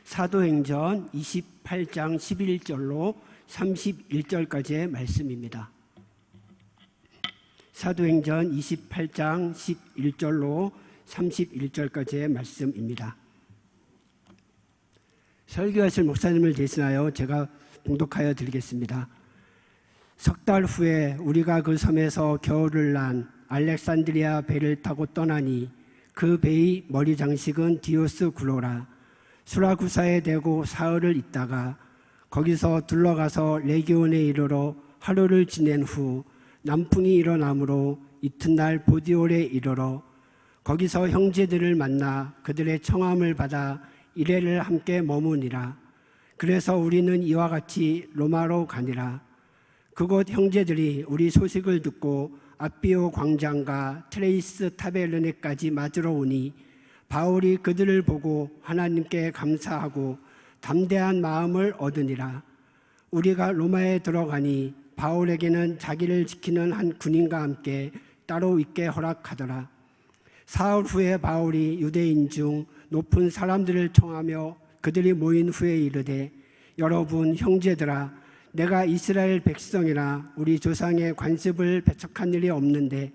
사도행전 28장 11절로 31절까지의 말씀입니다. 사도행전 28장 11절로 31절까지의 말씀입니다. 설교하실 목사님을 대신하여 제가 봉독하여 드리겠습니다. 석 달 후에 우리가 그 섬에서 겨울을 난 알렉산드리아 배를 타고 떠나니 그 배의 머리 장식은 디오스 구로라. 수라구사에 대고 사흘을 있다가 거기서 둘러가서 레기온에 이르러 하루를 지낸 후 남풍이 일어나므로 이튿날 보디올에 이르러 거기서 형제들을 만나 그들의 청함을 받아 이레를 함께 머무니라. 그래서 우리는 이와 같이 로마로 가니라. 그곳 형제들이 우리 소식을 듣고 아비오 광장과 트레이스 타베르네까지 맞으러 오니 바울이 그들을 보고 하나님께 감사하고 담대한 마음을 얻으니라. 우리가 로마에 들어가니 바울에게는 자기를 지키는 한 군인과 함께 따로 있게 허락하더라. 사흘 후에 바울이 유대인 중 높은 사람들을 청하며 그들이 모인 후에 이르되, 여러분 형제들아, 내가 이스라엘 백성이나 우리 조상의 관습을 배척한 일이 없는데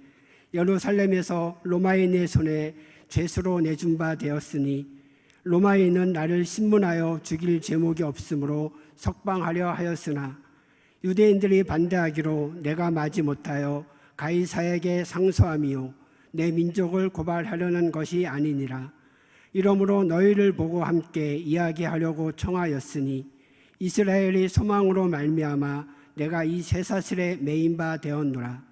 예루살렘에서 로마인의 손에 죄수로 내준 바 되었으니 로마인은 나를 신문하여 죽일 제목이 없으므로 석방하려 하였으나 유대인들이 반대하기로 내가 마지 못하여 가이사에게 상소함이요 내 민족을 고발하려는 것이 아니니라. 이러므로 너희를 보고 함께 이야기하려고 청하였으니 이스라엘이 소망으로 말미암아 내가 이 쇠사슬에 매인 바 되었노라.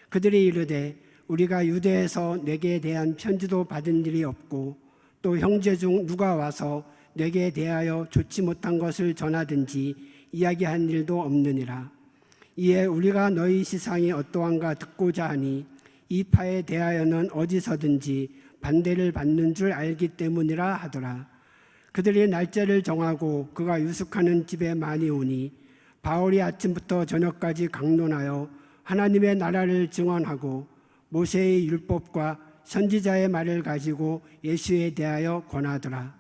그들이 이르되 우리가 유대에서 내게 대한 편지도 받은 일이 없고 또 형제 중 누가 와서 내게 대하여 좋지 못한 것을 전하든지 이야기한 일도 없느니라. 이에 우리가 너희 시상이 어떠한가 듣고자 하니 이 파에 대하여는 어디서든지 반대를 받는 줄 알기 때문이라 하더라. 그들이 날짜를 정하고 그가 유숙하는 집에 많이 오니 바울이 아침부터 저녁까지 강론하여 하나님의 나라를 증언하고 모세의 율법과 선지자의 말을 가지고 예수에 대하여 권하더라.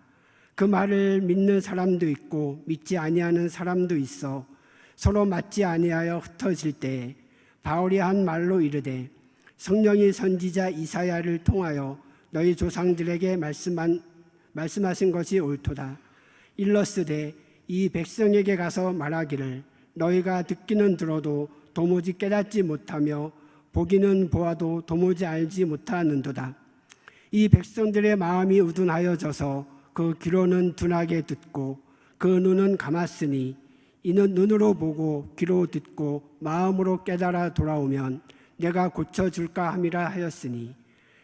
그 말을 믿는 사람도 있고 믿지 아니하는 사람도 있어 서로 맞지 아니하여 흩어질 때에 바울이 한 말로 이르되, 성령이 선지자 이사야를 통하여 너희 조상들에게 말씀하신 것이 옳도다. 일러스되 이 백성에게 가서 말하기를 너희가 듣기는 들어도 도무지 깨닫지 못하며 보기는 보아도 도무지 알지 못하는도다. 이 백성들의 마음이 우둔하여져서 그 귀로는 둔하게 듣고 그 눈은 감았으니 이는 눈으로 보고 귀로 듣고 마음으로 깨달아 돌아오면 내가 고쳐줄까 함이라 하였으니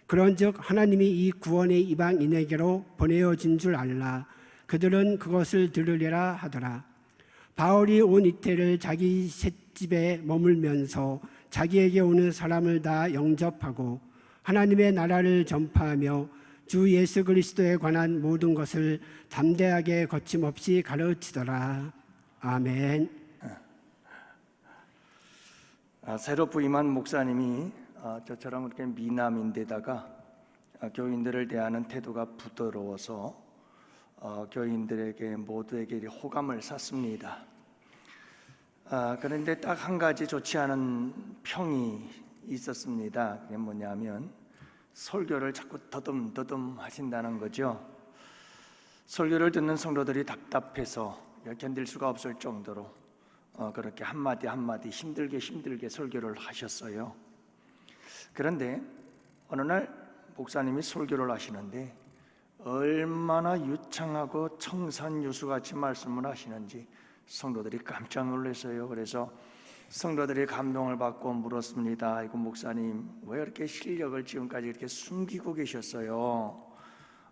그런즉 하나님이 이 구원의 이방인에게로 보내어진 줄 알라. 그들은 그것을 들으리라 하더라. 바울이 온 이태를 자기 셋집에 머물면서 자기에게 오는 사람을 다 영접하고 하나님의 나라를 전파하며 주 예수 그리스도에 관한 모든 것을 담대하게 거침없이 가르치더라. 아멘. 새로 부임한 목사님이 저처럼 이렇게 미남인데다가 교인들을 대하는 태도가 부드러워서 교인들에게 모두에게 호감을 샀습니다. 그런데 딱 한 가지 좋지 않은 평이 있었습니다. 그게 뭐냐면 설교를 자꾸 더듬더듬 하신다는 거죠. 설교를 듣는 성도들이 답답해서 견딜 수가 없을 정도로 그렇게 한마디 한마디 힘들게 설교를 하셨어요. 그런데 어느 날 목사님이 설교를 하시는데 얼마나 유창하고 청산유수같이 말씀을 하시는지 성도들이 깜짝 놀랐어요. 그래서 성도들이 감동을 받고 물었습니다. 이거 목사님 왜 이렇게 실력을 지금까지 이렇게 숨기고 계셨어요?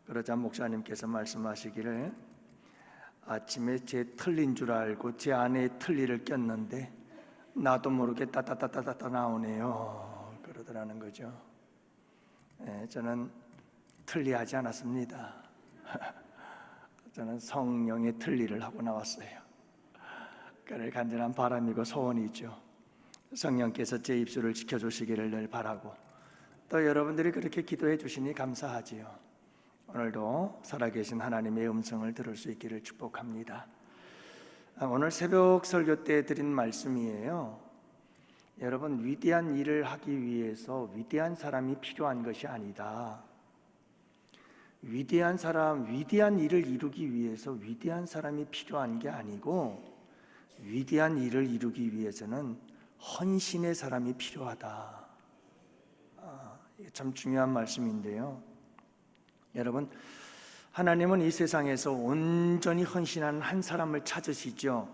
그러자 목사님께서 말씀하시기를, 아침에 제 틀린 줄 알고 제 안에 틀니를 꼈는데 나도 모르게 따따따따따 나오네요. 그러더라는 거죠. 저는 틀리하지 않았습니다. 저는 성령의 틀니를 하고 나왔어요. 그를 간절한 바람이고 소원이죠. 성령께서 제 입술을 지켜주시기를 늘 바라고 또 여러분들이 그렇게 기도해 주시니 감사하지요. 오늘도 살아계신 하나님의 음성을 들을 수 있기를 축복합니다. 오늘 새벽 설교 때 드린 말씀이에요. 여러분, 위대한 일을 하기 위해서 위대한 사람이 필요한 것이 아니다. 위대한 일을 이루기 위해서 위대한 사람이 필요한 게 아니고, 위대한 일을 이루기 위해서는 헌신의 사람이 필요하다. 이게 참 중요한 말씀인데요. 여러분, 하나님은 이 세상에서 온전히 헌신한 한 사람을 찾으시죠.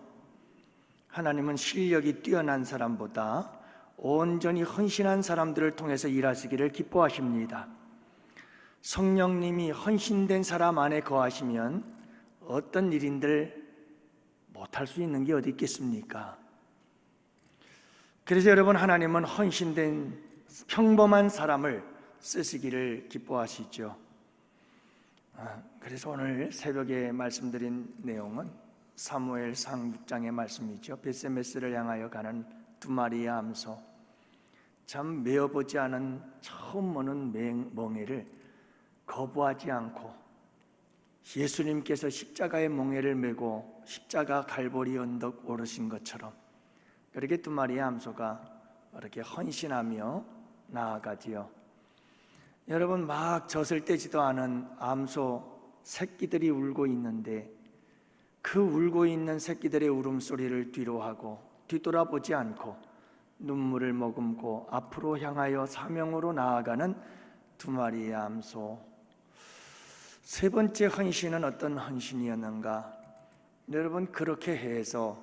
하나님은 실력이 뛰어난 사람보다 온전히 헌신한 사람들을 통해서 일하시기를 기뻐하십니다. 성령님이 헌신된 사람 안에 거하시면 어떤 일인들 못할 수 있는 게 어디 있겠습니까? 그래서 여러분, 하나님은 헌신된 평범한 사람을 쓰시기를 기뻐하시죠. 그래서 오늘 새벽에 말씀드린 내용은 사무엘상 6장의 말씀이죠. 벳세메스를 향하여 가는 두 마리의 암소, 참 메어보지 않은 처음 보는 멍에를 거부하지 않고 예수님께서 십자가의 멍에를 메고 십자가 갈보리 언덕 오르신 것처럼 그렇게 두 마리의 암소가 이렇게 헌신하며 나아가지요. 여러분, 막 젖을 떼지도 않은 암소 새끼들이 울고 있는데 그 울고 있는 새끼들의 울음소리를 뒤로하고 뒤돌아보지 않고 눈물을 머금고 앞으로 향하여 사명으로 나아가는 두 마리의 암소. 세 번째 헌신은 어떤 헌신이었는가? 여러분, 그렇게 해서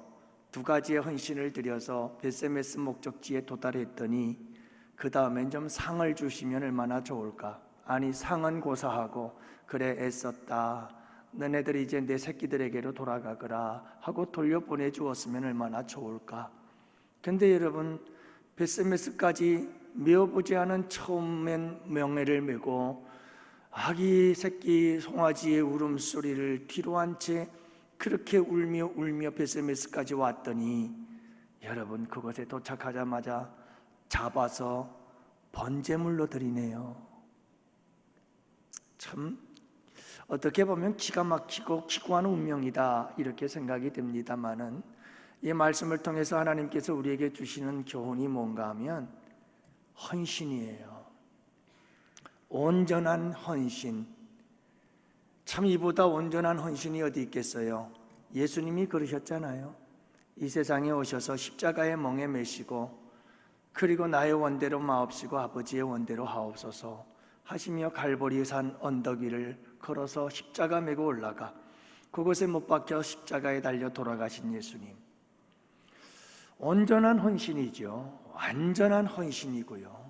두 가지의 헌신을 드려서 벳세메스 목적지에 도달했더니 그 다음엔 좀 상을 주시면 얼마나 좋을까? 아니, 상은 고사하고 그래 애썼다, 너네들이 이제 내 새끼들에게로 돌아가거라 하고 돌려보내 주었으면 얼마나 좋을까? 근데 여러분, 벳세메스까지 메어보지 않은 처음엔 명예를 메고 아기 새끼 송아지의 울음소리를 뒤로한 채 그렇게 울며 벳세메스까지 왔더니 여러분, 그곳에 도착하자마자 잡아서 번제물로 드리네요. 참 어떻게 보면 기가 막히고 기구한 운명이다 이렇게 생각이 됩니다마는, 이 말씀을 통해서 하나님께서 우리에게 주시는 교훈이 뭔가 하면 헌신이에요. 온전한 헌신. 참 이보다 온전한 헌신이 어디 있겠어요? 예수님이 그러셨잖아요. 이 세상에 오셔서 십자가의 멍에 매시고 그리고 나의 원대로 마옵시고 아버지의 원대로 하옵소서 하시며 갈보리산 언덕 위를 걸어서 십자가 메고 올라가 그곳에 못 박혀 십자가에 달려 돌아가신 예수님. 온전한 헌신이죠. 완전한 헌신이고요.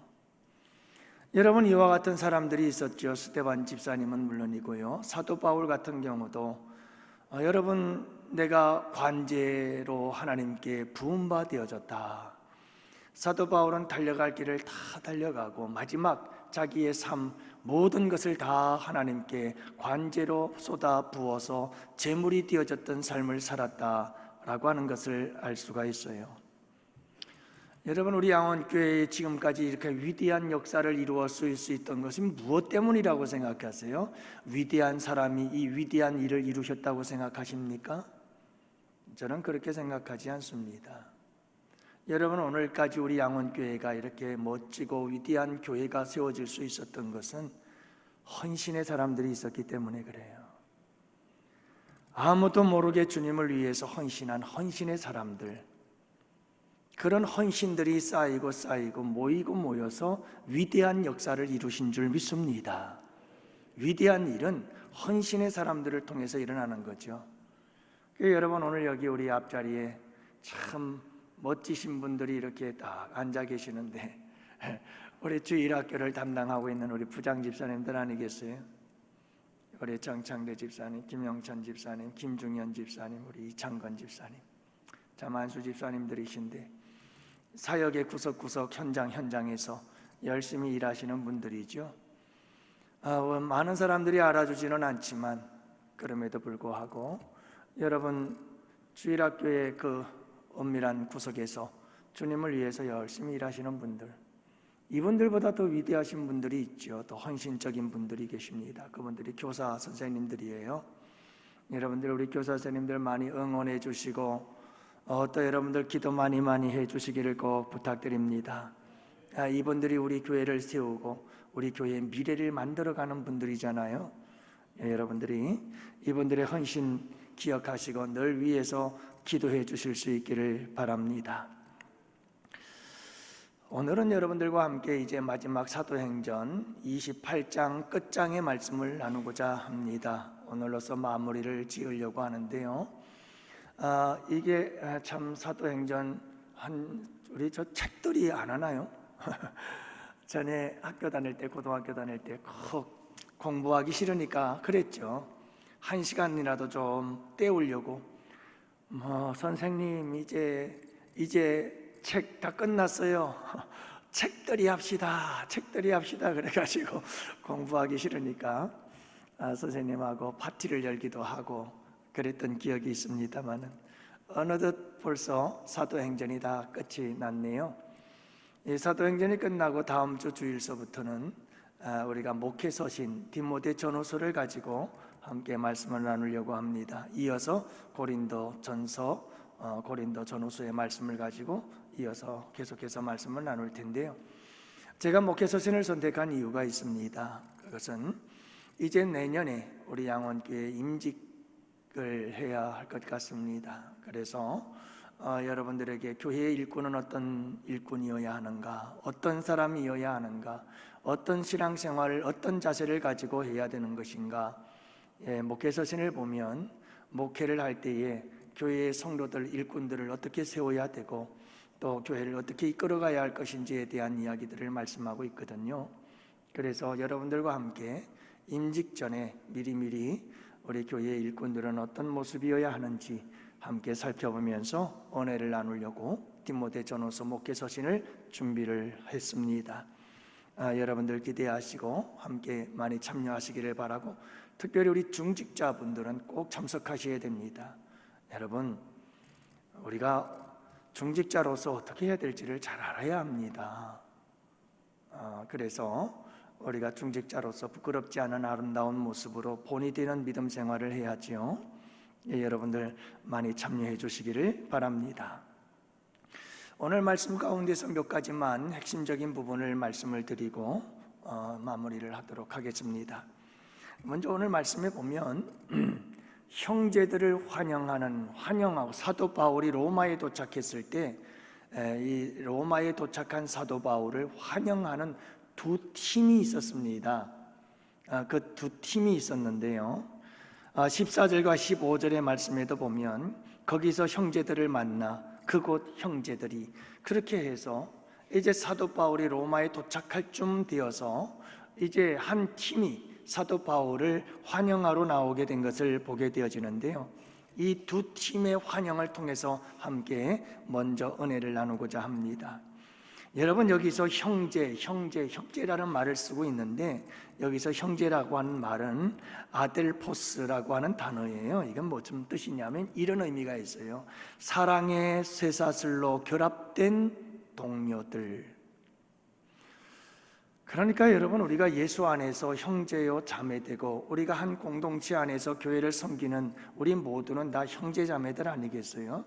여러분, 이와 같은 사람들이 있었죠. 스데반 집사님은 물론이고요. 사도 바울 같은 경우도 여러분, 내가 관제로 하나님께 부음받아졌다. 사도 바울은 달려갈 길을 다 달려가고 마지막 자기의 삶 모든 것을 다 하나님께 관제로 쏟아 부어서 제물이 되어졌던 삶을 살았다라고 하는 것을 알 수가 있어요. 여러분, 우리 양원교회에 지금까지 이렇게 위대한 역사를 이루었을 수 있던 것은 무엇 때문이라고 생각하세요? 위대한 사람이 이 위대한 일을 이루셨다고 생각하십니까? 저는 그렇게 생각하지 않습니다. 여러분, 오늘까지 우리 양원교회가 이렇게 멋지고 위대한 교회가 세워질 수 있었던 것은 헌신의 사람들이 있었기 때문에 그래요. 아무도 모르게 주님을 위해서 헌신한 헌신의 사람들, 그런 헌신들이 쌓이고 모이고 모여서 위대한 역사를 이루신 줄 믿습니다. 위대한 일은 헌신의 사람들을 통해서 일어나는 거죠. 여러분, 오늘 여기 우리 앞자리에 참 멋지신 분들이 이렇게 딱 앉아 계시는데 우리 주일학교를 담당하고 있는 우리 부장 집사님들 아니겠어요? 우리 정창대 집사님, 김영천 집사님, 김중현 집사님, 우리 이창건 집사님, 자만수 집사님들이신데 사역의 구석구석 현장에서 열심히 일하시는 분들이죠. 많은 사람들이 알아주지는 않지만 그럼에도 불구하고 여러분, 주일학교의 그 엄밀한 구석에서 주님을 위해서 열심히 일하시는 분들, 이분들보다 더 위대하신 분들이 있죠. 더 헌신적인 분들이 계십니다. 그분들이 교사 선생님들이에요. 여러분들 우리 교사 선생님들 많이 응원해 주시고 또 여러분들 기도 많이 해 주시기를 꼭 부탁드립니다. 이분들이 우리 교회를 세우고 우리 교회의 미래를 만들어가는 분들이잖아요. 여러분들이 이분들의 헌신 기억하시고 늘 위해서 기도해 주실 수 있기를 바랍니다. 오늘은 여러분들과 함께 이제 마지막 사도행전 28장 끝장의 말씀을 나누고자 합니다. 오늘로서 마무리를 지으려고 하는데요. 이게 참 사도행전 우리 저 책들이 안 하나요? 전에 학교 다닐 때, 고등학교 다닐 때 공부하기 싫으니까 그랬죠. 1시간이라도 좀 때우려고 선생님 이제 책 다 끝났어요. 책들이 합시다 그래가지고 공부하기 싫으니까 선생님하고 파티를 열기도 하고 그랬던 기억이 있습니다만은 어느덧 벌써 사도행전이 다 끝이 났네요. 이 사도행전이 끝나고 다음 주 주일서부터는 우리가 목회서신 디모데 전후서를 가지고 함께 말씀을 나누려고 합니다. 이어서 고린도 전후서의 말씀을 가지고 이어서 계속해서 말씀을 나눌 텐데요. 제가 목회서신을 선택한 이유가 있습니다. 그것은 이제 내년에 우리 양원교회 임직을 해야 할 것 같습니다. 그래서 여러분들에게 교회의 일꾼은 어떤 일꾼이어야 하는가, 어떤 사람이어야 하는가, 어떤 신앙생활을 어떤 자세를 가지고 해야 되는 것인가. 목회서신을 보면 목회를 할 때에 교회의 성도들, 일꾼들을 어떻게 세워야 되고 또 교회를 어떻게 이끌어가야 할 것인지에 대한 이야기들을 말씀하고 있거든요. 그래서 여러분들과 함께 임직 전에 미리미리 우리 교회의 일꾼들은 어떤 모습이어야 하는지 함께 살펴보면서 은혜를 나누려고 디모데 전후서 목회서신을 준비를 했습니다. 여러분들 기대하시고 함께 많이 참여하시기를 바라고, 특별히 우리 중직자분들은 꼭 참석하셔야 됩니다. 여러분, 우리가 중직자로서 어떻게 해야 될지를 잘 알아야 합니다. 그래서 우리가 중직자로서 부끄럽지 않은 아름다운 모습으로 본이 되는 믿음 생활을 해야지요. 여러분들 많이 참여해 주시기를 바랍니다. 오늘 말씀 가운데서 몇 가지만 핵심적인 부분을 말씀을 드리고 마무리를 하도록 하겠습니다. 먼저 오늘 말씀에 보면 형제들을 환영하고 사도 바울이 로마에 도착했을 때 이 로마에 도착한 사도 바울을 환영하는 두 팀이 있었습니다. 그 두 팀이 있었는데요. 14절과 15절의 말씀에도 보면 거기서 형제들을 만나 그곳 형제들이, 그렇게 해서 이제 사도 바울이 로마에 도착할 쯤 되어서 이제 한 팀이 사도 바울을 환영하러 나오게 된 것을 보게 되어지는데요. 이 두 팀의 환영을 통해서 함께 먼저 은혜를 나누고자 합니다. 여러분, 여기서 형제라는 말을 쓰고 있는데 여기서 형제라고 하는 말은 아델포스라고 하는 단어예요. 이건 무슨 뜻이냐면 이런 의미가 있어요. 사랑의 쇠사슬로 결합된 동료들. 그러니까 여러분, 우리가 예수 안에서 형제요 자매되고 우리가 한 공동체 안에서 교회를 섬기는 우리 모두는 다 형제 자매들 아니겠어요?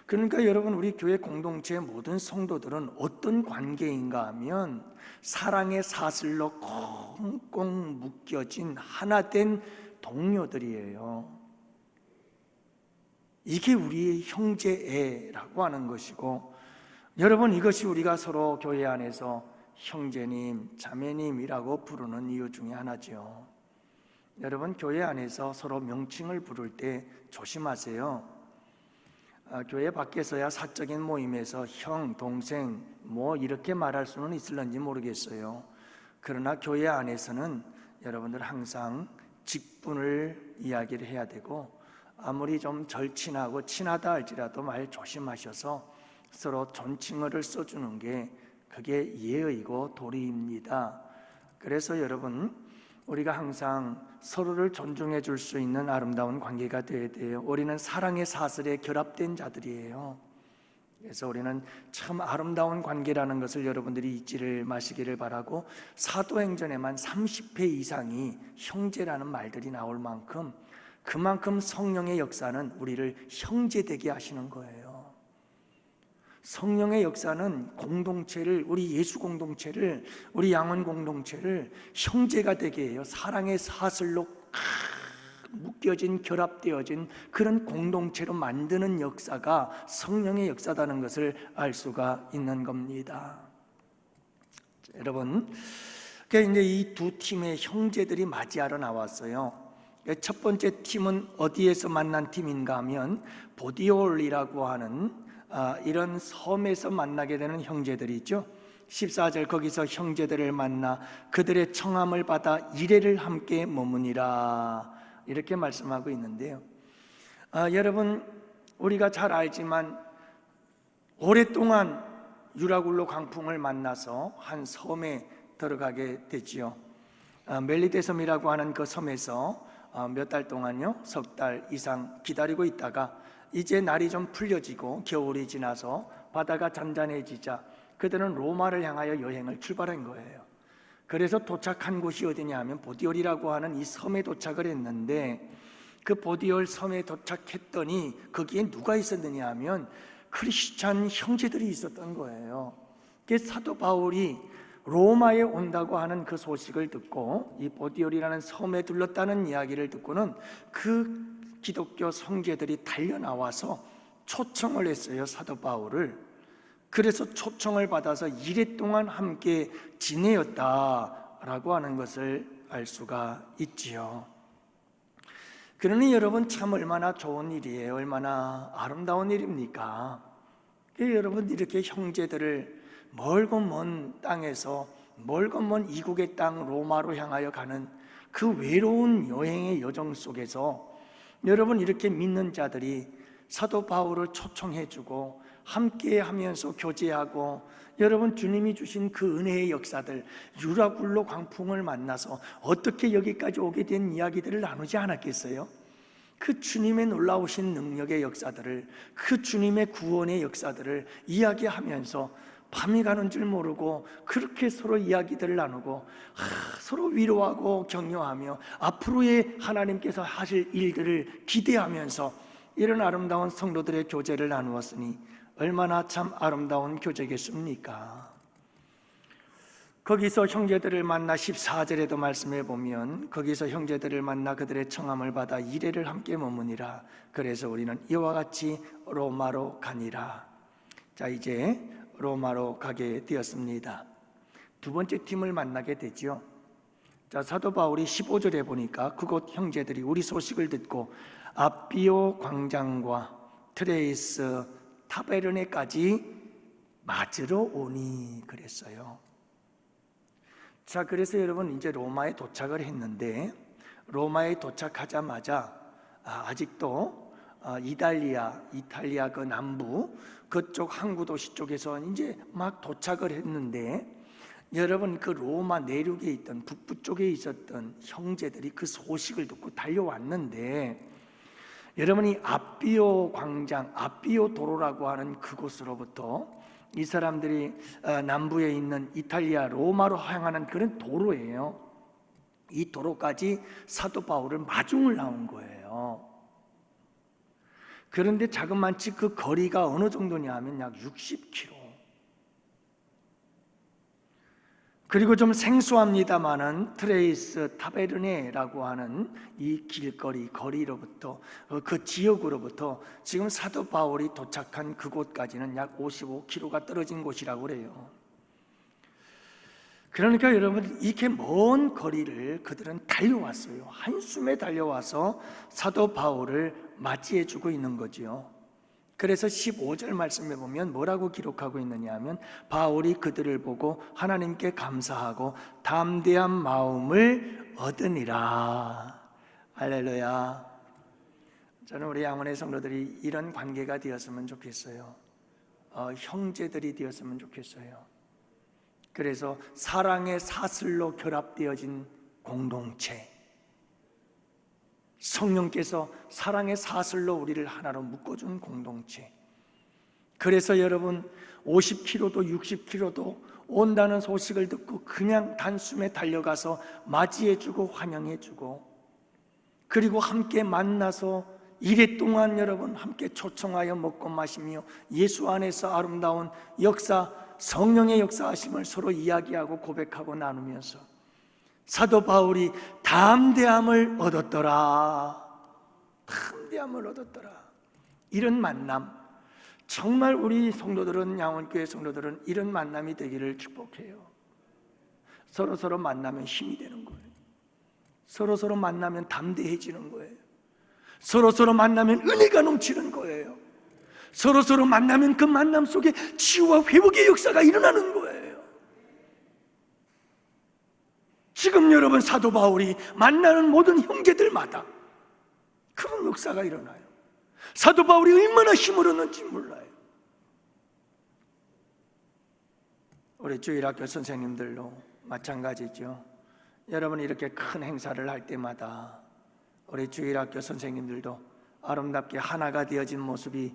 그러니까 여러분, 우리 교회 공동체의 모든 성도들은 어떤 관계인가 하면 사랑의 사슬로 꽁꽁 묶여진 하나 된 동료들이에요. 이게 우리의 형제애라고 하는 것이고, 여러분, 이것이 우리가 서로 교회 안에서 형제님, 자매님이라고 부르는 이유 중에 하나죠. 여러분, 교회 안에서 서로 명칭을 부를 때 조심하세요. 교회 밖에서야 사적인 모임에서 형, 동생 뭐 이렇게 말할 수는 있을런지 모르겠어요. 그러나 교회 안에서는 여러분들 항상 직분을 이야기를 해야 되고, 아무리 좀 절친하고 친하다 할지라도 말 조심하셔서 서로 존칭어를 써주는 게 그게 예의고 도리입니다. 그래서 여러분, 우리가 항상 서로를 존중해 줄 수 있는 아름다운 관계가 되어야 돼요. 우리는 사랑의 사슬에 결합된 자들이에요. 그래서 우리는 참 아름다운 관계라는 것을 여러분들이 잊지를 마시기를 바라고, 사도행전에만 30회 이상이 형제라는 말들이 나올 만큼 그만큼 성령의 역사는 우리를 형제되게 하시는 거예요. 성령의 역사는 공동체를, 우리 예수 공동체를, 우리 양원 공동체를 형제가 되게 해요. 사랑의 사슬로 묶여진, 결합되어진 그런 공동체로 만드는 역사가 성령의 역사다는 것을 알 수가 있는 겁니다. 여러분, 이제 이 두 팀의 형제들이 맞이하러 나왔어요. 첫 번째 팀은 어디에서 만난 팀인가 하면 보디올이라고 하는 이런 섬에서 만나게 되는 형제들이 있죠. 14절, 거기서 형제들을 만나 그들의 청함을 받아 이레를 함께 머무니라, 이렇게 말씀하고 있는데요. 여러분, 우리가 잘 알지만 오랫동안 유라굴로 광풍을 만나서 한 섬에 들어가게 되지요. 멜리데 섬이라고 하는 그 섬에서 몇 달 동안요, 3달 이상 기다리고 있다가 이제 날이 좀 풀려지고 겨울이 지나서 바다가 잔잔해지자 그들은 로마를 향하여 여행을 출발한 거예요. 그래서 도착한 곳이 어디냐 하면 보디올이라고 하는 이 섬에 도착을 했는데, 그 보디올 섬에 도착했더니 거기에 누가 있었느냐 하면 크리스찬 형제들이 있었던 거예요. 사도 바울이 로마에 온다고 하는 그 소식을 듣고 이 보디올이라는 섬에 들렀다는 이야기를 듣고는 그 기독교 형제들이 달려나와서 초청을 했어요, 사도 바울을. 그래서 초청을 받아서 이래 동안 함께 지내었다라고 하는 것을 알 수가 있지요. 그러니 여러분, 참 얼마나 좋은 일이에요. 얼마나 아름다운 일입니까? 여러분, 이렇게 형제들을 멀고 먼 땅에서, 멀고 먼 이국의 땅 로마로 향하여 가는 그 외로운 여행의 여정 속에서 여러분, 이렇게 믿는 자들이 사도 바울을 초청해주고 함께 하면서 교제하고, 여러분, 주님이 주신 그 은혜의 역사들, 유라굴로 광풍을 만나서 어떻게 여기까지 오게 된 이야기들을 나누지 않았겠어요? 그 주님의 놀라우신 능력의 역사들을, 그 주님의 구원의 역사들을 이야기하면서 밤이 가는 줄 모르고 그렇게 서로 이야기들을 나누고 서로 위로하고 격려하며 앞으로의 하나님께서 하실 일들을 기대하면서 이런 아름다운 성도들의 교제를 나누었으니 얼마나 참 아름다운 교제겠습니까? 거기서 형제들을 만나 14절에도 말씀해 보면, 거기서 형제들을 만나 그들의 청함을 받아 이레를 함께 머무니라. 그래서 우리는 이와 같이 로마로 가니라. 자, 이제 로마로 가게 되었습니다. 두 번째 팀을 만나게 되죠. 자, 사도 바울이 15절에 보니까 그곳 형제들이 우리 소식을 듣고 아비오 광장과 트레이스 타베르네까지 맞으러 오니 그랬어요. 자, 그래서 여러분, 이제 로마에 도착을 했는데, 로마에 도착하자마자 아직도 이탈리아 그 남부 그쪽 항구 도시 쪽에서 이제 막 도착을 했는데, 여러분, 그 로마 내륙에 있던, 북부 쪽에 있었던 형제들이 그 소식을 듣고 달려왔는데, 여러분이 아비오 광장, 아비오 도로라고 하는 그곳으로부터 이 사람들이 남부에 있는 이탈리아 로마로 향하는 그런 도로예요. 이 도로까지 사도 바울을 마중을 나온 거예요. 그런데 자그마치 그 거리가 어느 정도냐 하면 약 60km. 그리고 좀 생소합니다마는 트레이스 타베르네라고 하는 이 거리로부터, 그 지역으로부터 지금 사도 바울이 도착한 그곳까지는 약 55km가 떨어진 곳이라고 그래요. 그러니까 여러분, 이렇게 먼 거리를 그들은 달려왔어요. 한숨에 달려와서 사도 바울을 맞이해주고 있는 거지요. 그래서 15절 말씀에 보면 뭐라고 기록하고 있느냐 하면, 바울이 그들을 보고 하나님께 감사하고 담대한 마음을 얻으니라. 할렐루야. 저는 우리 양원의 성도들이 이런 관계가 되었으면 좋겠어요. 형제들이 되었으면 좋겠어요. 그래서 사랑의 사슬로 결합되어진 공동체, 성령께서 사랑의 사슬로 우리를 하나로 묶어준 공동체, 그래서 여러분 50km도 60km도 온다는 소식을 듣고 그냥 단숨에 달려가서 맞이해주고 환영해주고, 그리고 함께 만나서 이래 동안 여러분 함께 초청하여 먹고 마시며 예수 안에서 아름다운 역사, 성령의 역사하심을 서로 이야기하고 고백하고 나누면서 사도 바울이 담대함을 얻었더라. 담대함을 얻었더라. 이런 만남, 정말 우리 성도들은, 양원교회 성도들은 이런 만남이 되기를 축복해요. 서로 만나면 힘이 되는 거예요. 서로 만나면 담대해지는 거예요. 서로 만나면 은혜가 넘치는 거예요. 서로 만나면 그 만남 속에 치유와 회복의 역사가 일어나는 거예요. 지금 여러분 사도 바울이 만나는 모든 형제들마다 그런 역사가 일어나요. 사도 바울이 얼마나 힘을 얻는지 몰라요. 우리 주일학교 선생님들도 마찬가지죠. 여러분 이렇게 큰 행사를 할 때마다 우리 주일학교 선생님들도 아름답게 하나가 되어진 모습이,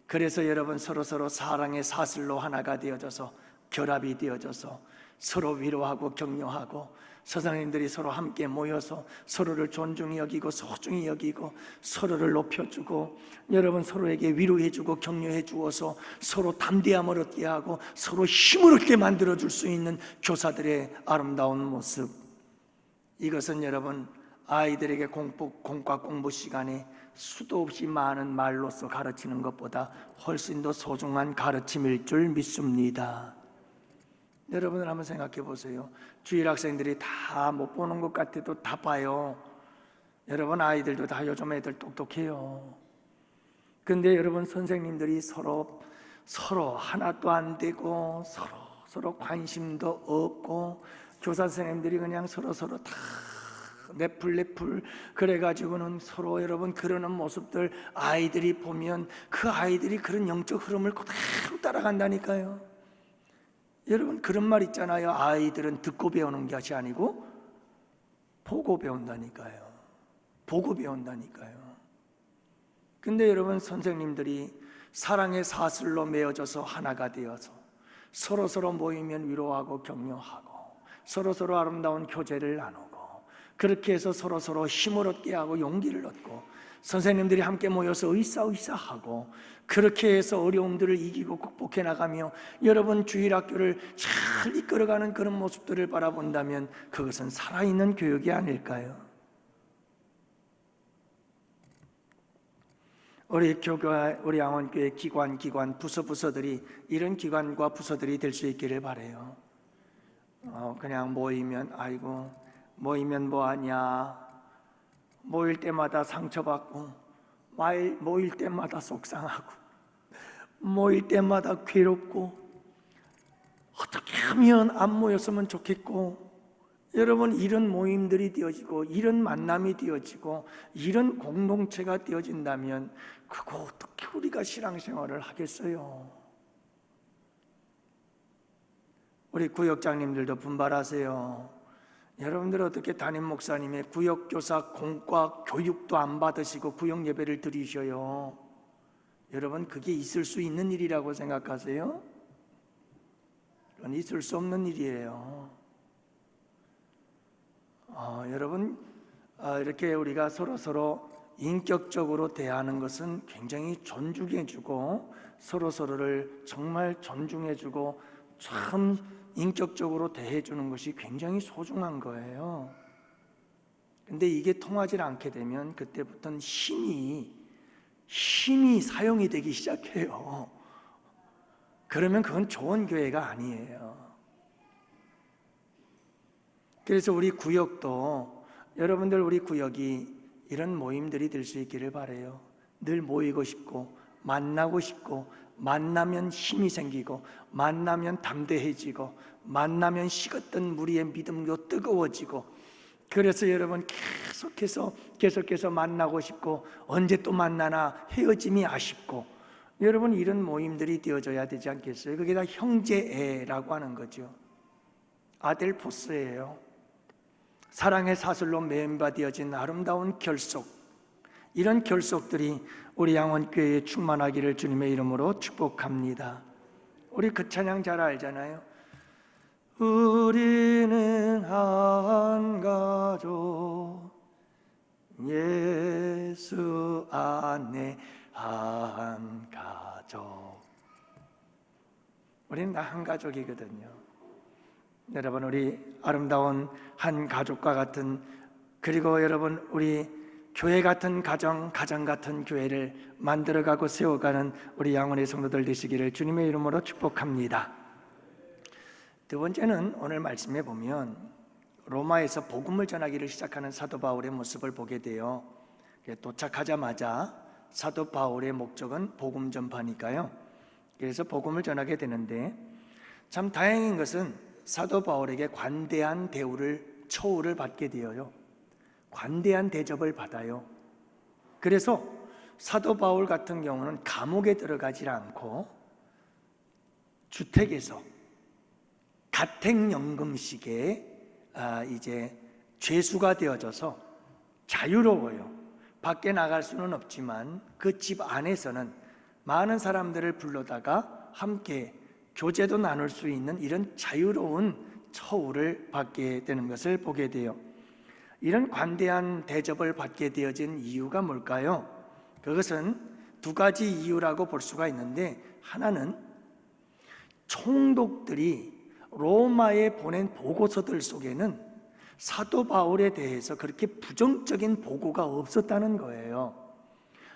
그래서 여러분 서로 사랑의 사슬로 하나가 되어져서 결합이 되어져서 서로 위로하고 격려하고, 선생님들이 서로 함께 모여서 서로를 존중히 여기고 소중히 여기고 서로를 높여주고, 여러분 서로에게 위로해주고 격려해 주어서 서로 담대함을 얻게 하고 서로 힘을 얻게 만들어줄 수 있는 교사들의 아름다운 모습, 이것은 여러분 아이들에게 공과 공부 시간에 수도 없이 많은 말로써 가르치는 것보다 훨씬 더 소중한 가르침일 줄 믿습니다. 여러분들 한번 생각해 보세요. 주일 학생들이 다 못 보는 것 같아도 다 봐요. 여러분 아이들도 다 요즘 애들 똑똑해요. 근데 여러분 선생님들이 서로 하나도 안 되고 서로 관심도 없고, 교사 선생님들이 그냥 서로 다 네플 그래가지고는 서로 여러분 그러는 모습들 아이들이 보면 그 아이들이 그런 영적 흐름을 그대로 따라간다니까요. 여러분 그런 말 있잖아요. 아이들은 듣고 배우는 것이 아니고 보고 배운다니까요. 보고 배운다니까요. 근데 여러분 선생님들이 사랑의 사슬로 메어져서 하나가 되어서 서로 모이면 위로하고 격려하고 서로 아름다운 교제를 나누고, 그렇게 해서 서로 힘을 얻게 하고 용기를 얻고, 선생님들이 함께 모여서 의사하고, 그렇게 해서 어려움들을 이기고 극복해 나가며 여러분 주일학교를 잘 이끌어가는 그런 모습들을 바라본다면 그것은 살아있는 교육이 아닐까요? 우리 교회, 우리 양원교회 기관, 부서들이 이런 기관과 부서들이 될 수 있기를 바라요. 그냥 모이면 아이고 모이면 뭐하냐, 모일 때마다 상처받고, 모일 때마다 속상하고, 모일 때마다 괴롭고, 어떻게 하면 안 모였으면 좋겠고, 여러분 이런 모임들이 되어지고 이런 만남이 되어지고 이런 공동체가 되어진다면 그거 어떻게 우리가 신앙생활을 하겠어요? 우리 구역장님들도 분발하세요. 여러분들 어떻게 담임 목사님의 구역교사 공과 교육도 안 받으시고 구역 예배를 드리셔요? 여러분 그게 있을 수 있는 일이라고 생각하세요? 그건 있을 수 없는 일이에요. 여러분 이렇게 우리가 서로 인격적으로 대하는 것은 굉장히 존중해주고 서로를 정말 존중해주고 참 인격적으로 대해주는 것이 굉장히 소중한 거예요. 근데 이게 통하지 않게 되면 그때부터는 힘이 사용이 되기 시작해요. 그러면 그건 좋은 교회가 아니에요. 그래서 우리 구역도, 여러분들 우리 구역이 이런 모임들이 될 수 있기를 바라요. 늘 모이고 싶고 만나고 싶고, 만나면 힘이 생기고, 만나면 담대해지고, 만나면 식었던 우리의 믿음도 뜨거워지고, 그래서 여러분 계속해서 만나고 싶고, 언제 또 만나나 헤어짐이 아쉽고, 여러분 이런 모임들이 되어져야 되지 않겠어요? 그게 다 형제애라고 하는 거죠. 아델포스예요. 사랑의 사슬로 매인바 되어진 아름다운 결속, 이런 결속들이 우리 양원교회에 충만하기를 주님의 이름으로 축복합니다. 우리 그 찬양 잘 알잖아요. 우리는 한 가족, 예수 안에 한 가족. 우리는 다 한 가족이거든요. 여러분, 우리 아름다운 한 가족과 같은, 그리고 여러분 우리 교회 같은 가정 같은 교회를 만들어가고 세워가는 우리 양원의 성도들 되시기를 주님의 이름으로 축복합니다. 두 번째는 오늘 말씀에 보면 로마에서 복음을 전하기를 시작하는 사도 바울의 모습을 보게 돼요. 도착하자마자 사도 바울의 목적은 복음 전파니까요. 그래서 복음을 전하게 되는데, 참 다행인 것은 사도 바울에게 관대한 처우를 받게 되어요. 관대한 대접을 받아요. 그래서 사도 바울 같은 경우는 감옥에 들어가지 않고 주택에서 가택연금식에 이제 죄수가 되어져서 자유로워요. 밖에 나갈 수는 없지만 그 집 안에서는 많은 사람들을 불러다가 함께 교제도 나눌 수 있는 이런 자유로운 처우를 받게 되는 것을 보게 돼요. 이런 관대한 대접을 받게 되어진 이유가 뭘까요? 그것은 두 가지 이유라고 볼 수가 있는데, 하나는 총독들이 로마에 보낸 보고서들 속에는 사도 바울에 대해서 그렇게 부정적인 보고가 없었다는 거예요.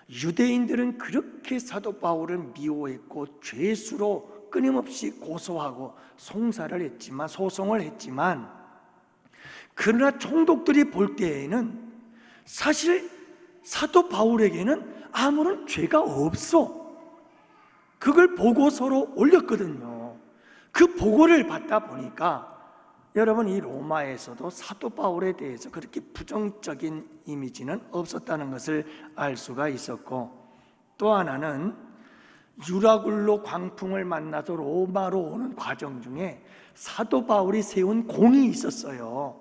유대인들은 그렇게 사도 바울을 미워했고 죄수로 끊임없이 고소하고 소송을 했지만 그러나 총독들이 볼 때에는 사실 사도 바울에게는 아무런 죄가 없어. 그걸 보고서로 올렸거든요. 그 보고를 받다 보니까 여러분, 이 로마에서도 사도 바울에 대해서 그렇게 부정적인 이미지는 없었다는 것을 알 수가 있었고, 또 하나는 유라굴로 광풍을 만나서 로마로 오는 과정 중에 사도 바울이 세운 공이 있었어요.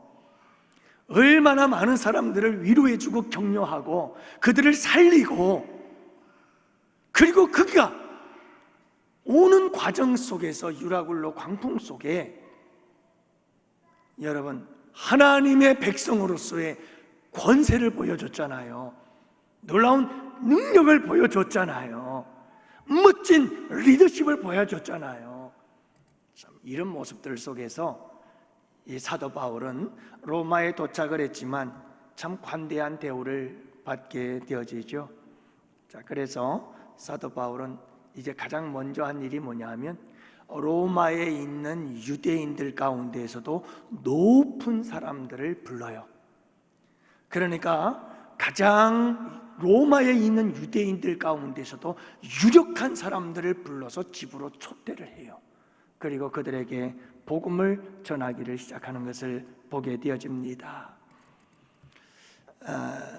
얼마나 많은 사람들을 위로해주고 격려하고 그들을 살리고, 그리고 그가 오는 과정 속에서 유라굴로 광풍 속에 여러분 하나님의 백성으로서의 권세를 보여줬잖아요. 놀라운 능력을 보여줬잖아요. 멋진 리더십을 보여줬잖아요. 참 이런 모습들 속에서 이 사도 바울은 로마에 도착을 했지만 참 관대한 대우를 받게 되어지죠. 자, 그래서 사도 바울은 이제 가장 먼저 한 일이 뭐냐 하면 로마에 있는 유대인들 가운데에서도 높은 사람들을 불러요. 그러니까 가장 로마에 있는 유대인들 가운데서도 유력한 사람들을 불러서 집으로 초대를 해요. 그리고 그들에게 복음을 전하기를 시작하는 것을 보게 되어집니다.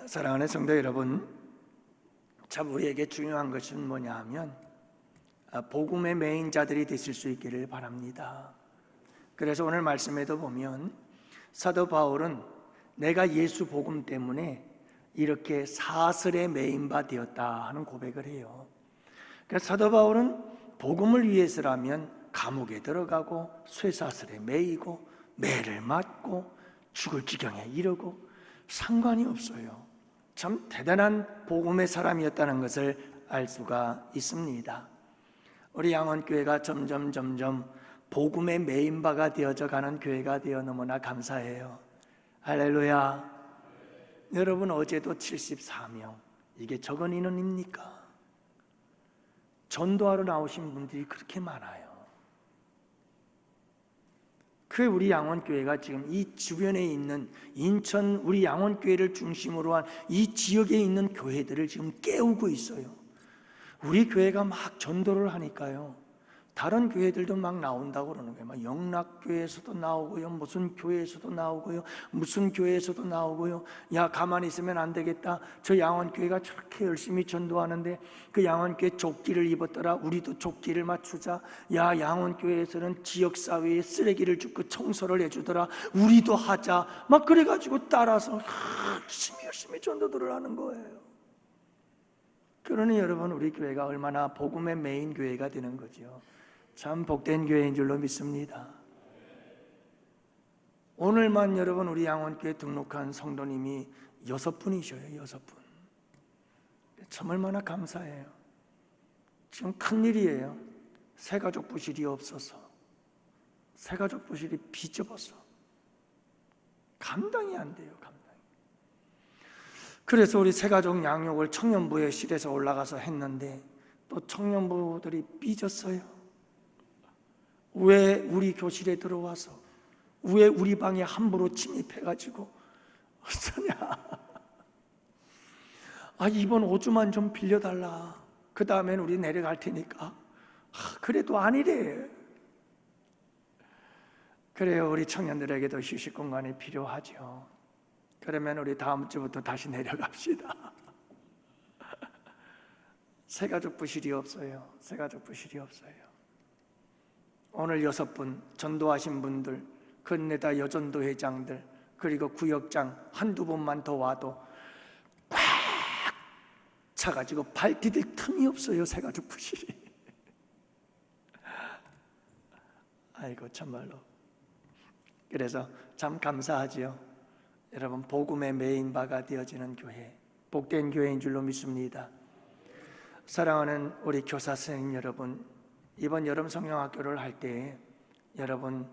사랑하는 성도 여러분, 참 우리에게 중요한 것은 뭐냐 하면 복음의 메인자들이 되실 수 있기를 바랍니다. 그래서 오늘 말씀에도 보면 사도 바울은 내가 예수 복음 때문에 이렇게 사슬의 메인바 되었다 하는 고백을 해요. 그래서 사도 바울은 복음을 위해서라면 감옥에 들어가고 쇠사슬에 매이고 매를 맞고 죽을 지경에 이르고 상관이 없어요. 참 대단한 복음의 사람이었다는 것을 알 수가 있습니다. 우리 양원교회가 점점 복음의 메인바가 되어져 가는 교회가 되어 너무나 감사해요. 할렐루야. 여러분, 어제도 74명, 이게 적은 인원입니까? 전도하러 나오신 분들이 그렇게 많아요. 그 우리 양원교회가 지금 이 주변에 있는 인천 우리 양원교회를 중심으로 한 이 지역에 있는 교회들을 지금 깨우고 있어요. 우리 교회가 막 전도를 하니까요, 다른 교회들도 막 나온다고 그러는 거예요. 막 영락교회에서도 나오고요, 무슨 교회에서도 나오고요, 무슨 교회에서도 나오고요. 야, 가만히 있으면 안 되겠다. 저 양원교회가 저렇게 열심히 전도하는데 그 양원교회 조끼를 입었더라. 우리도 조끼를 맞추자. 야, 양원교회에서는 지역사회에 쓰레기를 줍고 청소를 해주더라. 우리도 하자. 막 그래가지고 따라서 열심히 전도들을 하는 거예요. 그러니 여러분, 우리 교회가 얼마나 복음의 메인 교회가 되는 거죠. 참 복된 교회인 줄로 믿습니다. 오늘만 여러분 우리 양원교회 등록한 성도님이 6분이셔요. 6분. 참 얼마나 감사해요. 지금 큰일이에요. 새가족 부실이 없어서, 새가족 부실이 비좁아서 감당이 안 돼요. 감당이. 그래서 우리 새가족 양육을 청년부의 실에서 올라가서 했는데 또 청년부들이 삐졌어요. 왜 우리 교실에 들어와서, 왜 우리 방에 함부로 침입해가지고 어쩌냐. 이번 5주만 좀 빌려달라. 그 다음엔 우리 내려갈 테니까. 그래도 아니래. 그래요. 우리 청년들에게도 휴식 공간이 필요하죠. 그러면 우리 다음 주부터 다시 내려갑시다. 새가족 부실이 없어요. 새가족 부실이 없어요. 오늘 6분 전도하신 분들, 근내다 여전도 회장들, 그리고 구역장 한두 번만 더 와도 꽉 차가지고 발 디딜 틈이 없어요. 새가족 부실이. 아이고 참말로. 그래서 참 감사하지요. 여러분, 복음의 메인 바가 되어지는 교회, 복된 교회인 줄로 믿습니다. 사랑하는 우리 교사 선생님 여러분, 이번 여름 성경학교를 할 때 여러분,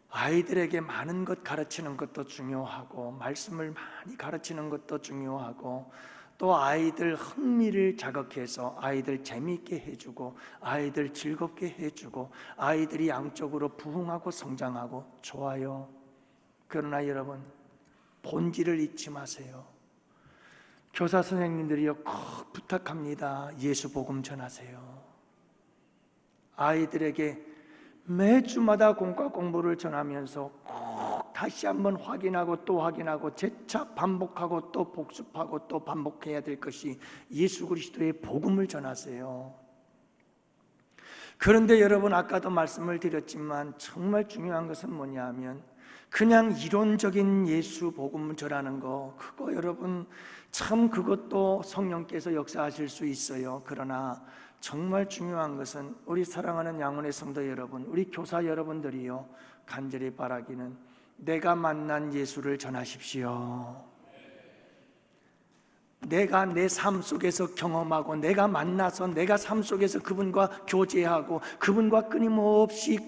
아이들에게 많은 것 가르치는 것도 중요하고, 말씀을 많이 가르치는 것도 중요하고, 또 아이들 흥미를 자극해서 아이들 재미있게 해주고, 아이들 즐겁게 해주고, 아이들이 양적으로 부흥하고 성장하고 좋아요. 그러나 여러분, 본질을 잊지 마세요. 교사 선생님들이요, 꼭 부탁합니다. 예수 복음 전하세요. 아이들에게 매주마다 공과 공부를 전하면서 꼭 다시 한번 확인하고 또 확인하고 재차 반복하고 또 복습하고 또 반복해야 될 것이 예수 그리스도의 복음을 전하세요. 그런데 여러분, 아까도 말씀을 드렸지만 정말 중요한 것은 뭐냐 하면, 그냥 이론적인 예수 복음을 전하는 거, 그거 여러분 참 그것도 성령께서 역사하실 수 있어요. 그러나 정말 중요한 것은 우리 사랑하는 양원의 성도 여러분, 우리 교사 여러분들이요, 간절히 바라기는 내가 만난 예수를 전하십시오. 내가 내 삶 속에서 경험하고, 내가 만나서 내가 삶 속에서 그분과 교제하고, 그분과 끊임없이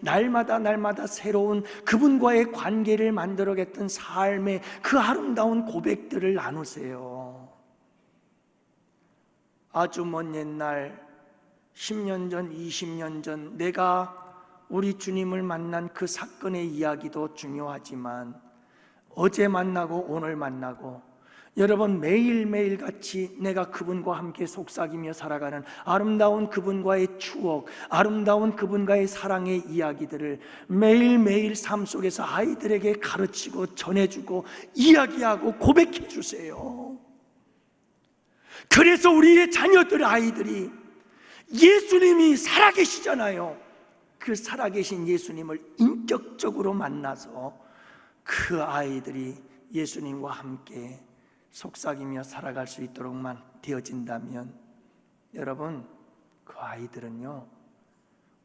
날마다 새로운 그분과의 관계를 만들어갔던 삶의 그 아름다운 고백들을 나누세요. 아주 먼 옛날 10년 전, 20년 전 내가 우리 주님을 만난 그 사건의 이야기도 중요하지만, 어제 만나고 오늘 만나고 여러분 매일매일 같이 내가 그분과 함께 속삭이며 살아가는 아름다운 그분과의 추억, 아름다운 그분과의 사랑의 이야기들을 매일매일 삶 속에서 아이들에게 가르치고 전해주고 이야기하고 고백해 주세요. 그래서 우리의 자녀들, 아이들이 예수님이 살아계시잖아요. 그 살아계신 예수님을 인격적으로 만나서 그 아이들이 예수님과 함께 속삭이며 살아갈 수 있도록만 되어진다면, 여러분, 그 아이들은요,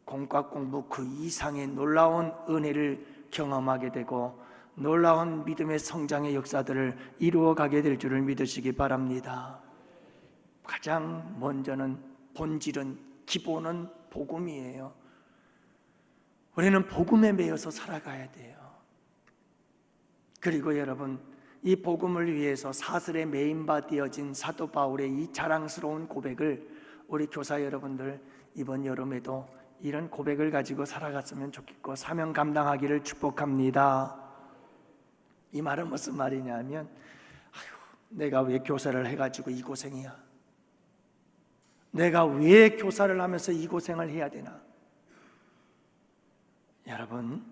공과 공부 그 이상의 놀라운 은혜를 경험하게 되고 놀라운 믿음의 성장의 역사들을 이루어가게 될 줄을 믿으시기 바랍니다. 가장 먼저는, 본질은, 기본은 복음이에요. 우리는 복음에 매여서 살아가야 돼요. 그리고 여러분, 이 복음을 위해서 사슬의 메인바 되어진 사도 바울의 이 자랑스러운 고백을 우리 교사 여러분들 이번 여름에도 이런 고백을 가지고 살아갔으면 좋겠고 사명 감당하기를 축복합니다. 이 말은 무슨 말이냐면, 내가 왜 교사를 해가지고 이 고생이야? 내가 왜 교사를 하면서 이 고생을 해야 되나? 여러분,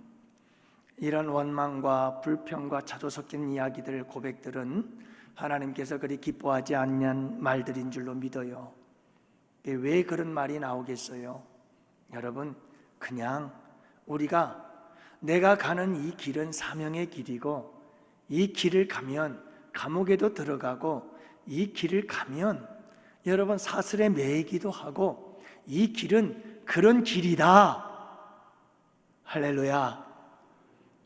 이런 원망과 불평과 자조 섞인 이야기들, 고백들은 하나님께서 그리 기뻐하지 않는 말들인 줄로 믿어요. 왜 그런 말이 나오겠어요? 여러분, 그냥 우리가 내가 가는 이 길은 사명의 길이고, 이 길을 가면 감옥에도 들어가고, 이 길을 가면 여러분 사슬에 매이기도 하고 이 길은 그런 길이다. 할렐루야.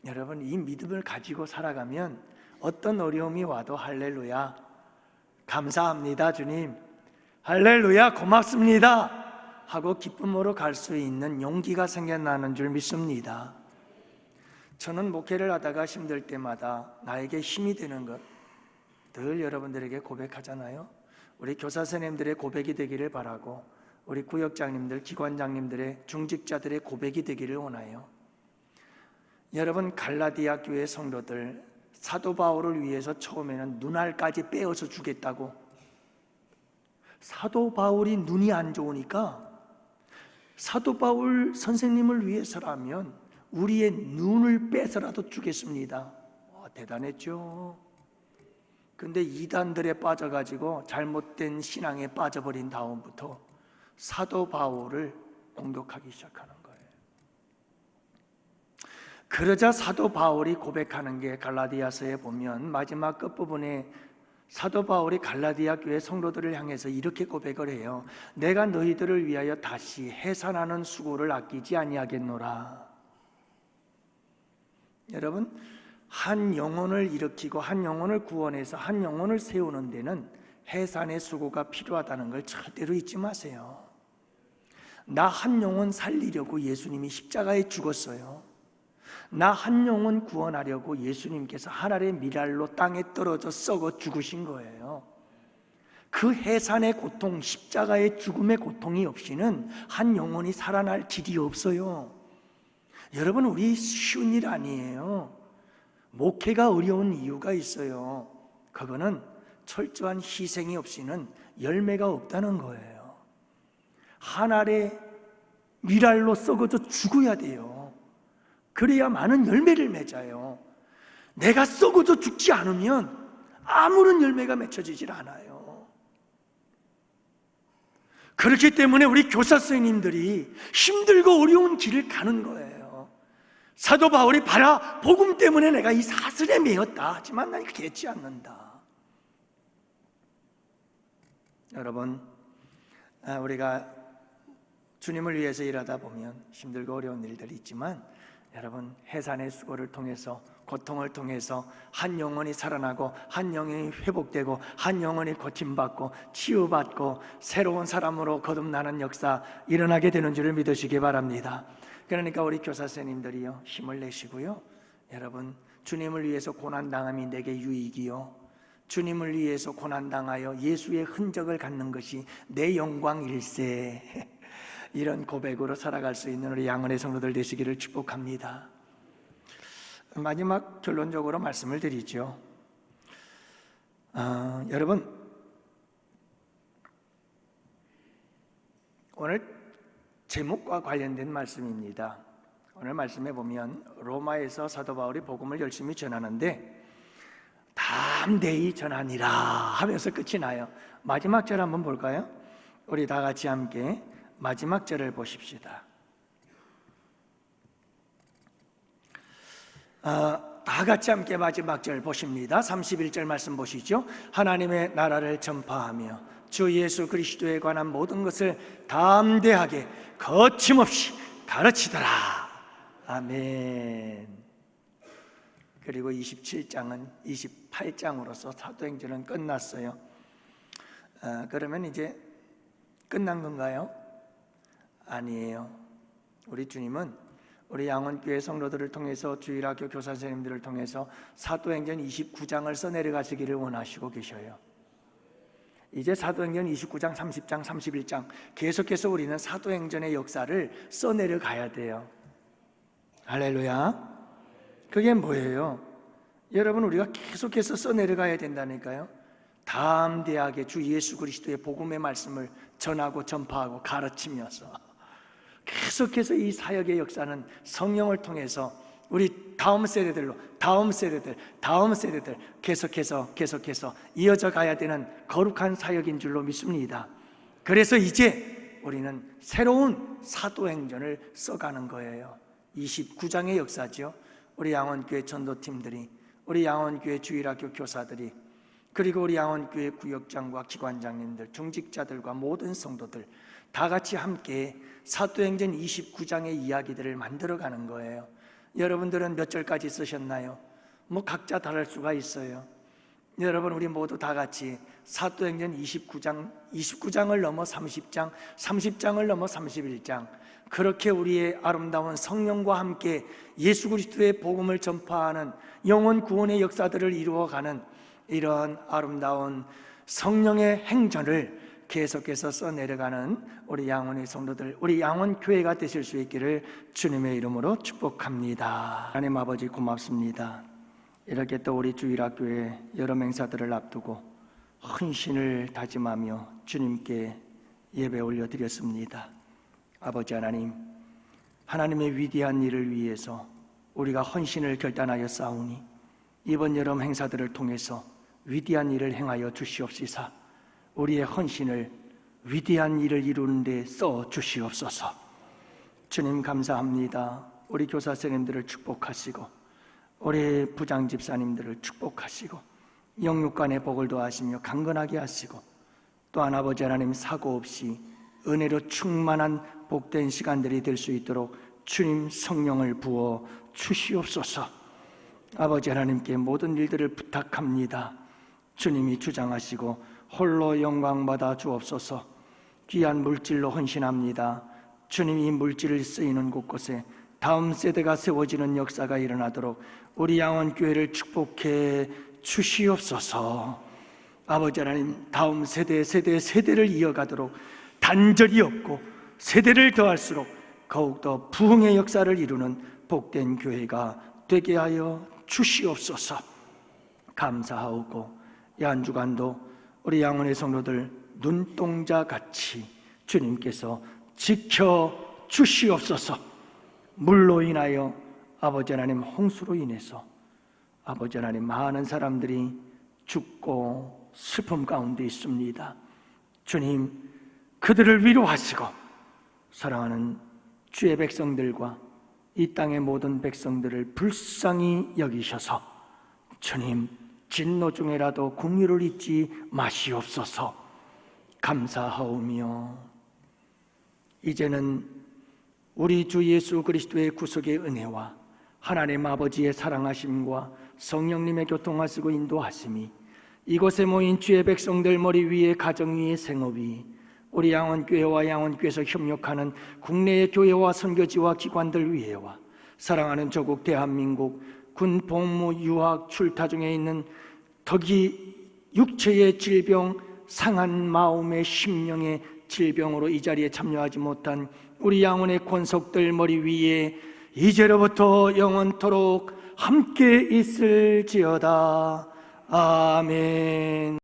여러분 이 믿음을 가지고 살아가면 어떤 어려움이 와도 할렐루야, 감사합니다 주님, 할렐루야 고맙습니다 하고 기쁨으로 갈 수 있는 용기가 생겨나는 줄 믿습니다. 저는 목회를 하다가 힘들 때마다 나에게 힘이 되는 것 늘 여러분들에게 고백하잖아요. 우리 교사 선생님들의 고백이 되기를 바라고 우리 구역장님들, 기관장님들의 중직자들의 고백이 되기를 원해요. 여러분 갈라디아 교회 성도들 사도 바울을 위해서 처음에는 눈알까지 빼어서 주겠다고, 사도 바울이 눈이 안 좋으니까 사도 바울 선생님을 위해서라면 우리의 눈을 빼서라도 주겠습니다. 대단했죠. 근데 이단들에 빠져가지고 잘못된 신앙에 빠져버린 다음부터 사도 바울을 공격하기 시작하는 거예요. 그러자 사도 바울이 고백하는 게 갈라디아서에 보면 마지막 끝부분에 사도 바울이 갈라디아 교회 성도들을 향해서 이렇게 고백을 해요. 내가 너희들을 위하여 다시 해산하는 수고를 아끼지 아니하겠노라. 여러분, 한 영혼을 일으키고 한 영혼을 구원해서 한 영혼을 세우는 데는 해산의 수고가 필요하다는 걸 절대로 잊지 마세요. 나 한 영혼 살리려고 예수님이 십자가에 죽었어요. 나 한 영혼 구원하려고 예수님께서 하늘의 미랄로 땅에 떨어져 썩어 죽으신 거예요. 그 해산의 고통, 십자가의 죽음의 고통이 없이는 한 영혼이 살아날 길이 없어요. 여러분, 우리 쉬운 일 아니에요. 목회가 어려운 이유가 있어요. 그거는 철저한 희생이 없이는 열매가 없다는 거예요. 한 알의 미랄로 썩어져 죽어야 돼요. 그래야 많은 열매를 맺어요. 내가 썩어져 죽지 않으면 아무런 열매가 맺혀지질 않아요. 그렇기 때문에 우리 교사 선생님들이 힘들고 어려운 길을 가는 거예요. 사도 바울이 봐라, 복음 때문에 내가 이 사슬에 매였다 하지만 난 그렇게 했지 않는다. 여러분, 우리가 주님을 위해서 일하다 보면 힘들고 어려운 일들이 있지만 여러분, 해산의 수고를 통해서, 고통을 통해서 한 영혼이 살아나고 한 영혼이 회복되고 한 영혼이 고침받고 치유받고 새로운 사람으로 거듭나는 역사 일어나게 되는 줄을 믿으시기 바랍니다. 그러니까 우리 교사 선생님들이요, 힘을 내시고요, 여러분, 주님을 위해서 고난당함이 내게 유익이요, 주님을 위해서 고난당하여 예수의 흔적을 갖는 것이 내 영광일세, 이런 고백으로 살아갈 수 있는 우리 양은의 성도들 되시기를 축복합니다. 마지막 결론적으로 말씀을 드리죠. 여러분, 오늘 제목과 관련된 말씀입니다. 오늘 말씀에 보면 로마에서 사도 바울이 복음을 열심히 전하는데 담대히 전하니라 하면서 끝이 나요. 마지막 절 한번 볼까요? 우리 다 같이 함께 마지막 절을 보십시다. 다 같이 함께 마지막 절 보십니다. 31절 말씀 보시죠. 하나님의 나라를 전파하며 주 예수 그리스도에 관한 모든 것을 담대하게 거침없이 가르치더라. 아멘. 그리고 27장은 28장으로서 사도행전은 끝났어요. 그러면 이제 끝난 건가요? 아니에요. 우리 주님은 우리 양원교회 성도들을 통해서 주일학교 교사 선생님들을 통해서 사도행전 29장을 써내려가시기를 원하시고 계셔요. 이제 사도행전 29장, 30장, 31장 계속해서 우리는 사도행전의 역사를 써내려가야 돼요. 할렐루야. 그게 뭐예요? 여러분, 우리가 계속해서 써내려가야 된다니까요. 담대하게 주 예수 그리스도의 복음의 말씀을 전하고 전파하고 가르치면서 계속해서 이 사역의 역사는 성령을 통해서 우리 다음 세대들 계속해서 이어져 가야 되는 거룩한 사역인 줄로 믿습니다. 그래서 이제 우리는 새로운 사도행전을 써가는 거예요. 29장의 역사죠. 우리 양원교회 전도팀들이, 우리 양원교회 주일학교 교사들이 그리고 우리 양원교회 구역장과 기관장님들, 중직자들과 모든 성도들 다 같이 함께 사도행전 29장의 이야기들을 만들어가는 거예요. 여러분들은 몇 절까지 쓰셨나요? 각자 다를 수가 있어요. 여러분, 우리 모두 다 같이 사도행전 29장을 넘어 30장, 30장을 넘어 31장, 그렇게 우리의 아름다운 성령과 함께 예수 그리스도의 복음을 전파하는 영혼 구원의 역사들을 이루어가는 이런 아름다운 성령의 행전을 계속해서 써내려가는 우리 양원의 성도들, 우리 양원교회가 되실 수 있기를 주님의 이름으로 축복합니다. 하나님 아버지, 고맙습니다. 이렇게 또 우리 주일학교의 여러 행사들을 앞두고 헌신을 다짐하며 주님께 예배 올려드렸습니다. 아버지 하나님, 하나님의 위대한 일을 위해서 우리가 헌신을 결단하여 싸우니 이번 여름 행사들을 통해서 위대한 일을 행하여 주시옵시사 우리의 헌신을 위대한 일을 이루는 데 써 주시옵소서. 주님 감사합니다. 우리 교사 선생님들을 축복하시고 우리 부장 집사님들을 축복하시고 영육간의 복을 더하시며 강건하게 하시고 또한 아버지 하나님, 사고 없이 은혜로 충만한 복된 시간들이 될 수 있도록 주님 성령을 부어 주시옵소서. 아버지 하나님께 모든 일들을 부탁합니다. 주님이 주장하시고 홀로 영광받아 주옵소서. 귀한 물질로 헌신합니다. 주님이 물질을 쓰이는 곳곳에 다음 세대가 세워지는 역사가 일어나도록 우리 양원교회를 축복해 주시옵소서. 아버지 하나님, 다음 세대를 이어가도록 단절이 없고 세대를 더할수록 더욱더 부흥의 역사를 이루는 복된 교회가 되게 하여 주시옵소서. 감사하고 이 한 주간도 우리 양원의 성도들 눈동자같이 주님께서 지켜 주시옵소서. 물로 인하여 아버지 하나님, 홍수로 인해서 아버지 하나님, 많은 사람들이 죽고 슬픔 가운데 있습니다. 주님, 그들을 위로하시고 사랑하는 주의 백성들과 이 땅의 모든 백성들을 불쌍히 여기셔서 주님, 진노 중에라도 긍휼을 잊지 마시옵소서. 감사하오며 이제는 우리 주 예수 그리스도의 구속의 은혜와 하나님 아버지의 사랑하심과 성령님의 교통하시고 인도하심이 이곳에 모인 주의 백성들 머리 위에, 가정 위에, 생업 위에, 우리 양원교회와 양원교회에서 협력하는 국내의 교회와 선교지와 기관들 위에와 사랑하는 조국 대한민국 군 복무, 유학, 출타 중에 있는 덕이 육체의 질병, 상한 마음의 심령의 질병으로 이 자리에 참여하지 못한 우리 양원의 권속들 머리 위에 이제로부터 영원토록 함께 있을지어다. 아멘.